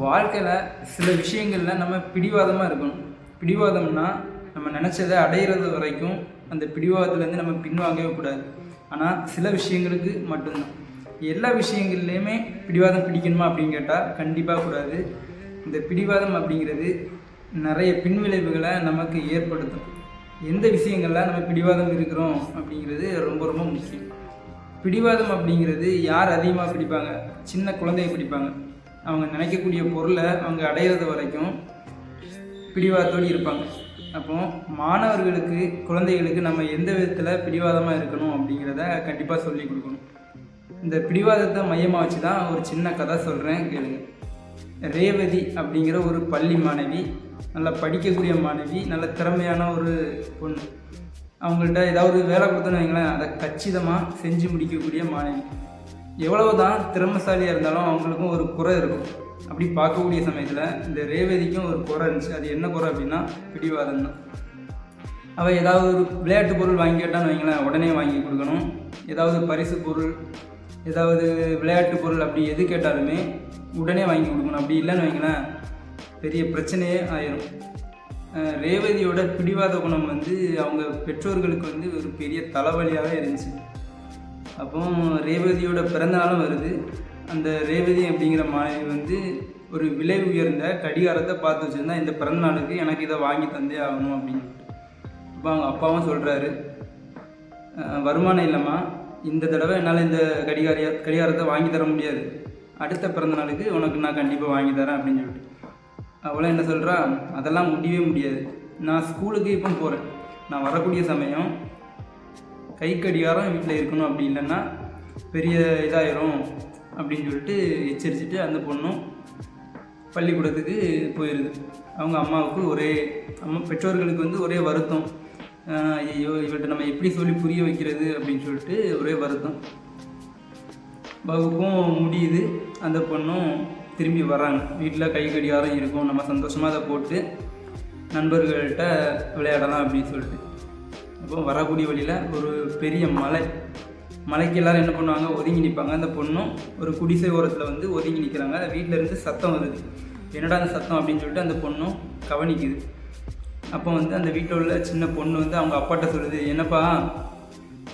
வாழ்க்கையில் சில விஷயங்களில் நம்ம பிடிவாதமாக இருக்கணும். பிடிவாதம்னா நம்ம நினச்சதை அடையிறது வரைக்கும் அந்த பிடிவாதத்துலேருந்து நம்ம பின்வாங்கவே கூடாது. ஆனால் சில விஷயங்களுக்கு மட்டும்தான். எல்லா விஷயங்கள்லேயுமே பிடிவாதம் பிடிக்கணுமா அப்படின்னு கேட்டால் கண்டிப்பாக கூடாது. இந்த பிடிவாதம் அப்படிங்கிறது நிறைய பின்விளைவுகளை நமக்கு ஏற்படுத்தும். எந்த விஷயங்களில் நம்ம பிடிவாதம் இருக்கிறோம் அப்படிங்கிறது ரொம்ப ரொம்ப முக்கியம். பிடிவாதம் அப்படிங்கிறது யார் அதிகமாக பிடிப்பாங்க? சின்ன குழந்தைய பிடிப்பாங்க. அவங்க நினைக்கக்கூடிய பொருளை அவங்க அடையிறது வரைக்கும் பிடிவாதத்தோடு இருப்பாங்க. அப்போ மாணவர்களுக்கு, குழந்தைகளுக்கு நம்ம எந்த விதத்தில் பிடிவாதமாக இருக்கணும் அப்படிங்கிறத கண்டிப்பாக சொல்லி கொடுக்கணும். இந்த பிடிவாதத்தை மையமாக வச்சு தான் ஒரு சின்ன கதை சொல்கிறேன், கேளுங்க. ரேவதி அப்படிங்கிற ஒரு பள்ளி மாணவி, நல்லா படிக்கக்கூடிய மாணவி, நல்ல திறமையான ஒரு பொண்ணு. அவங்கள்ட்ட ஏதாவது வேலை கொடுத்தோன்னு வைங்களேன், அதை கச்சிதமாக செஞ்சு முடிக்கக்கூடிய மாணவி. எவ்வளவு தான் திறமைசாலியாக இருந்தாலும் அவங்களுக்கும் ஒரு குறை இருக்கும். அப்படி பார்க்கக்கூடிய சமயத்தில் இந்த ரேவதிக்கும் ஒரு குறை இருந்துச்சு. அது என்ன குறை அப்படின்னா பிடிவாதம் தான். அவள் ஏதாவது ஒரு விளையாட்டு பொருள் வாங்கி கேட்டான்னு வைங்களேன், உடனே வாங்கி கொடுக்கணும். ஏதாவது பரிசு பொருள், ஏதாவது விளையாட்டு பொருள் அப்படி எது கேட்டாலுமே உடனே வாங்கி கொடுக்கணும். அப்படி இல்லைன்னு வைங்களேன், பெரிய பிரச்சனையே ஆயிரும். ரேவதியோட பிடிவாத குணம் அவங்க பெற்றோர்களுக்கு ஒரு பெரிய தலைவலியாகவே இருந்துச்சு. அப்போ ரேவதியோட பிறந்தநாளும் வருது. அந்த ரேவதி அப்படிங்கிற மாணவி ஒரு விலை உயர்ந்த கடிகாரத்தை பார்த்து வச்சுருந்தா, இந்த பிறந்தநாளுக்கு எனக்கு இதை வாங்கி தந்தே ஆகணும் அப்படின்னு. இப்போ அவங்க அப்பாவும் சொல்கிறாரு, வருமானம் இல்லைம்மா, இந்த தடவை என்னால் இந்த கடிகாரத்தை வாங்கி தர முடியாது, அடுத்த பிறந்தநாளுக்கு உனக்கு நான் கண்டிப்பாக வாங்கி தரேன் அப்படின்னு சொல்லிட்டு. அவளை என்ன சொல்கிறா, அதெல்லாம் முடியவே முடியாது, நான் ஸ்கூலுக்கு இப்போ போகிறேன், நான் வரக்கூடிய சமயம் கை கடிகாரம் வீட்டில் இருக்கணும், அப்படி இல்லைன்னா பெரிய இதாயிரும் அப்படின்னு சொல்லிட்டு எச்சரிச்சுட்டு அந்த பொண்ணும் பள்ளிக்கூடத்துக்கு போயிடுது. அவங்க அம்மாவுக்கு பெற்றோர்களுக்கு ஒரே வருத்தம். ஐயோ, இவள்கிட்ட நம்ம எப்படி சொல்லி புரிய வைக்கிறது அப்படின்னு சொல்லிட்டு ஒரே வருத்தம். வகுப்பும் முடியுது, அந்த பொண்ணும் திரும்பி வராங்க. வீட்டில் கை கடிகாரம் இருக்கும், நம்ம சந்தோஷமாக அதை போட்டு நண்பர்கள்ட்ட விளையாடலாம் அப்படின்னு சொல்லிட்டு. அப்போ வரக்கூடிய வழியில் ஒரு பெரிய மலைக்கு எல்லோரும் என்ன பண்ணுவாங்க, ஒதுங்கி நிற்பாங்க. அந்த பொண்ணும் ஒரு குடிசை ஓரத்தில் ஒதுங்கி நிற்கிறாங்க. வீட்டில் இருந்து சத்தம் வருது. என்னடா அந்த சத்தம் அப்படின்னு சொல்லிட்டு அந்த பொண்ணும் கவனிக்குது. அப்போ அந்த வீட்டில் உள்ள சின்ன பொண்ணு அவங்க அப்பாட்ட சொல்லுது, என்னப்பா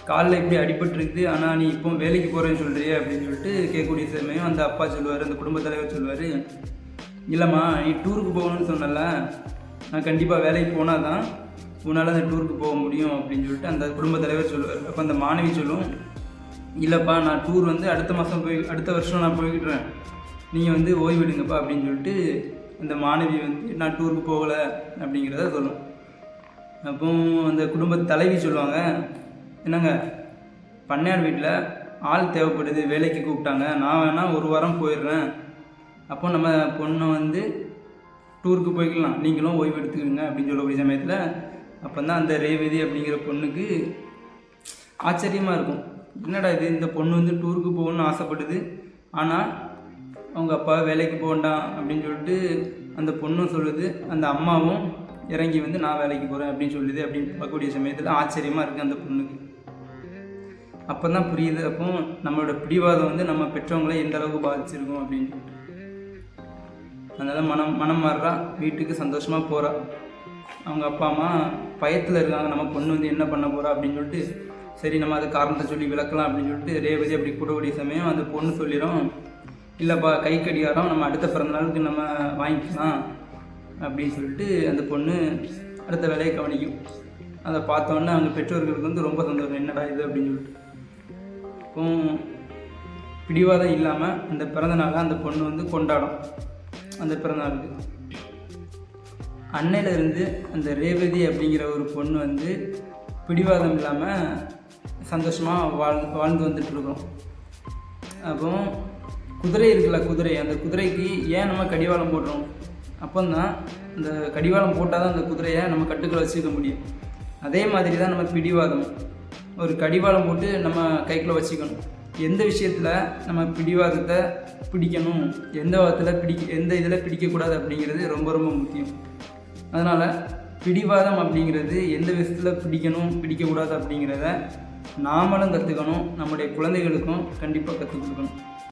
காலில் இப்படி அடிபட்டுருக்குது, ஆனால் நீ இப்போ வேலைக்கு போகிறேன்னு சொல்கிறியே அப்படின்னு சொல்லிட்டு கேட்கக்கூடிய சமயம் அந்த அப்பா சொல்லுவார், அந்த குடும்பத் தலைவர் சொல்லுவார், இல்லைம்மா நீ டூருக்கு போகணும்னு சொன்னல, நான் கண்டிப்பாக வேலைக்கு போனால் தான் உன்னால் அந்த டூருக்கு போக முடியும் அப்படின்னு சொல்லிட்டு அந்த குடும்பத் தலைவர் சொல்லுவார். அப்போ அந்த மாணவி சொல்லும், இல்லைப்பா நான் டூர் அடுத்த வருஷம் நான் போய்கிட்டுறேன், நீங்கள் ஓய்வெடுங்கப்பா அப்படின்னு சொல்லிட்டு அந்த மாணவி நான் டூருக்கு போகலை அப்படிங்கிறத சொல்லும். அப்போ அந்த குடும்பத் தலைவி சொல்லுவாங்க, என்னங்க பண்ணையார் வீட்டில் ஆள் தேவைப்படுது, வேலைக்கு கூப்பிட்டாங்க, நான் வேணால் ஒரு வாரம் போயிடுறேன், அப்போ நம்ம பொண்ணை டூருக்கு போய்க்கலாம், நீங்களும் ஓய்வு எடுத்துக்கோங்க அப்படின்னு சொல்லக்கூடிய சமயத்தில் அப்போ தான் அந்த ரேவதி அப்படிங்கிற பொண்ணுக்கு ஆச்சரியமாக இருக்கும். என்னடா இது, இந்த பொண்ணு டூருக்கு போகணுன்னு ஆசைப்படுது, ஆனால் அவங்க அப்பா வேலைக்கு போகண்டாம் அப்படின்னு சொல்லிட்டு அந்த பொண்ணும் சொல்லுது, அந்த அம்மாவும் இறங்கி நான் வேலைக்கு போகிறேன் அப்படின்னு சொல்லுது அப்படின்னு பார்க்கக்கூடிய சமயத்தில் ஆச்சரியமாக இருக்குது அந்த பொண்ணுக்கு. அப்போ தான் புரியுது, அப்போ நம்மளோட பிடிவாதம் நம்ம பெற்றவங்களை எந்த அளவுக்கு பாதிச்சிருக்கோம் அப்படின்னு சொல்லிட்டு. அதனால் மனம் மாறுறா, வீட்டுக்கு சந்தோஷமாக போகிறா. அவங்க அப்பா அம்மா பயத்தில் இருக்காங்க, நம்ம பொண்ணு என்ன பண்ண போகிறா அப்படின்னு சொல்லிட்டு, சரி நம்ம அதை காரணத்தை சொல்லி விளக்கலாம் அப்படின்னு சொல்லிட்டு ரேவதி அப்படி கூடக்கூடிய சமயம் அந்த பொண்ணு சொல்லிடும், இல்லைப்பா கை கடிகாரம் நம்ம அடுத்த பிறந்தநாளுக்கு நம்ம வாங்கிக்கலாம் அப்படின்னு சொல்லிட்டு அந்த பொண்ணு அடுத்த வேலையை கவனிக்கும். அதை பார்த்தோன்னே அவங்க பெற்றோர்களுக்கு ரொம்ப சந்தோஷம், என்னடா இது அப்படின்னு சொல்லிட்டு. இப்போ பிடிவாதம் இல்லாமல் அந்த பிறந்தநாளை அந்த பொண்ணு கொண்டாடும். அந்த பிறந்தநாளுக்கு அன்னையிலேருந்து அந்த ரேவதி அப்படிங்கிற ஒரு பொண்ணு பிடிவாதம் இல்லாமல் சந்தோஷமாக வாழ்ந்து வந்துட்டுருக்கோம். அப்போ குதிரை இருக்குல்ல, அந்த குதிரைக்கு ஏன் நம்ம கடிவாளம் போடுறோம்? அப்போ தான் இந்த கடிவாளம் போட்டால் தான் அந்த குதிரையை நம்ம கட்டுக்களை வச்சுக்க முடியும். அதே மாதிரி தான் நம்ம பிடிவாதம், ஒரு கடிவாளம் போட்டு நம்ம கைக்குள்ளே வச்சுக்கணும். எந்த விஷயத்தில் நம்ம பிடிவாதத்தை பிடிக்கணும், எந்த இதில் பிடிக்கக்கூடாது அப்படிங்கிறது ரொம்ப ரொம்ப முக்கியம். அதனால் பிடிவாதம் அப்படிங்கிறது எந்த விஷயத்தில் பிடிக்கணும் பிடிக்கக்கூடாது அப்படிங்கிறத நாமளும் கற்றுக்கணும், நம்முடைய குழந்தைகளுக்கும் கண்டிப்பாக கற்றுக் கொடுக்கணும்.